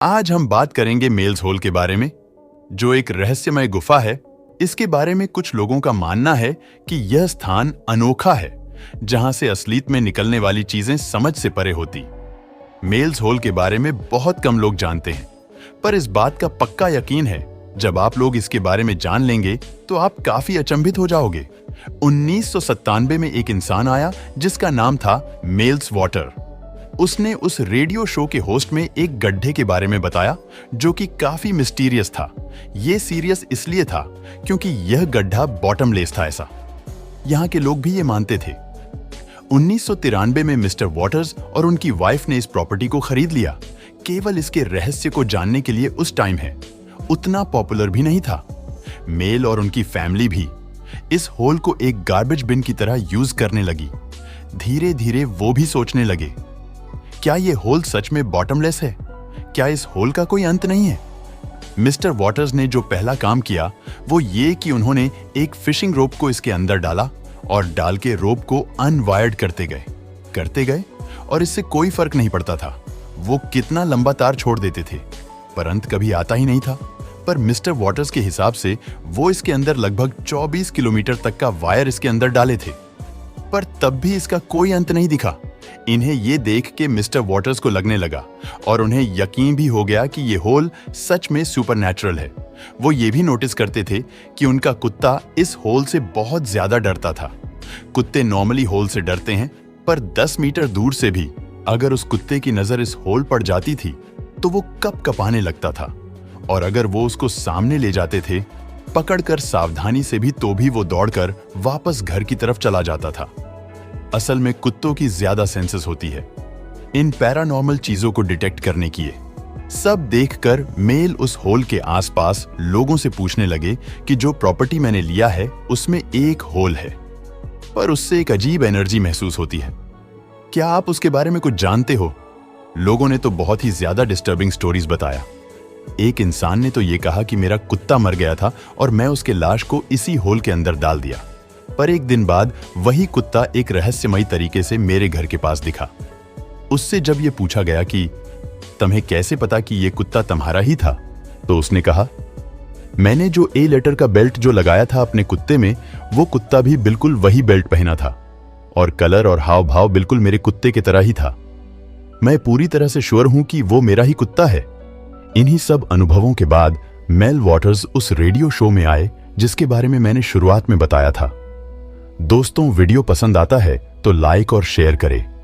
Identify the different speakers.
Speaker 1: आज हम बात करेंगे मेल्स होल के बारे में, जो एक रहस्यमय गुफा है। इसके बारे में कुछ लोगों का मानना है कि यह स्थान अनोखा है, जहां से असलियत में निकलने वाली चीजें समझ से परे होती। मेल्स होल के बारे में बहुत कम लोग जानते हैं, पर इस बात का पक्का यकीन है, जब आप लोग इसके बारे में जान लेंगे तो आप काफी अचंभित हो जाओगे। 1997 में एक इंसान आया जिसका नाम था मेल्स वाटर। उसने उस रेडियो शो के होस्ट में एक गड्ढे के बारे में बताया जो कि काफी मिस्टीरियस था। यह सीरियस इसलिए था क्योंकि यह गड्ढा बॉटमलेस था। ऐसा यहाँ के लोग भी ये मानते थे। 1993 में मिस्टर वाटर्स और उनकी वाइफ ने इस प्रॉपर्टी को खरीद लिया, केवल इसके रहस्य को जानने के लिए। उस टाइम है उतना पॉपुलर भी नहीं था। मेल और उनकी फैमिली भी इस होल को एक गार्बेज बिन की तरह यूज करने लगी। धीरे धीरे वो भी सोचने लगे, क्या ये होल सच में बॉटमलेस है? क्या इस होल का कोई अंत नहीं है? मिस्टर वाटर्स ने जो पहला काम किया वो ये कि उन्होंने एक फिशिंग रोप को इसके अंदर डाला और डाल के रोप को अनवायर्ड करते गए और इससे कोई फर्क नहीं पड़ता था। वो कितना लंबा तार छोड़ देते थे, पर अंत कभी आता ही नहीं था। पर मिस्टर वाटर्स के हिसाब से वो इसके अंदर लगभग 24 किलोमीटर तक का वायर इसके अंदर डाले थे, पर तब भी इसका कोई अंत नहीं दिखा। इन्हें ये देख के मिस्टर वाटर्स को लगने लगा और उन्हें यकीन भी हो गया कि ये होल सच में सुपरनैचुरल है। वो ये भी नोटिस करते थे कि उनका कुत्ता इस होल से बहुत ज्यादा डरता था। कुत्ते नॉर्मली होल से डरते हैं, पर 10 मीटर दूर से भी अगर उस कुत्ते की नजर इस होल पर जाती थी तो वो कपकपाने लगता था, और अगर वो उसको सामने ले जाते थे पकड़कर सावधानी से भी, तो भी वो दौड़कर वापस घर की तरफ चला जाता था। असल में कुत्तों की ज्यादा सेंसेस होती है इन पैरानॉर्मल चीजों को डिटेक्ट करने की। सब देखकर मेल उस होल के आसपास लोगों से पूछने लगे कि जो प्रॉपर्टी मैंने लिया है उसमें एक होल है, पर उससे एक अजीब एनर्जी महसूस होती है। क्या आप उसके बारे में कुछ जानते हो? लोगों ने तो बहुत ही ज्यादा डिस्टर्बिंग स्टोरीज बताया। एक इंसान ने तो ये कहा कि मेरा कुत्ता मर गया था और मैं उसके लाश को इसी होल के अंदर डाल दिया, पर एक दिन बाद वही कुत्ता एक रहस्यमयी तरीके से मेरे घर के पास दिखा। उससे जब ये पूछा गया कि तुम्हें कैसे पता कि ये कुत्ता तुम्हारा ही था, तो उसने कहा, मैंने जो ए लेटर का बेल्ट जो लगाया था अपने कुत्ते में, वो कुत्ता भी बिल्कुल वही बेल्ट पहना था और कलर और हाव भाव बिल्कुल मेरे कुत्ते की तरह ही था। मैं पूरी तरह से श्योर हूं कि वो मेरा ही कुत्ता है। इन्हीं सब अनुभवों के बाद मेल वाटर्स उस रेडियो शो में आए जिसके बारे में मैंने शुरुआत में बताया था। दोस्तों, वीडियो पसंद आता है तो लाइक और शेयर करें।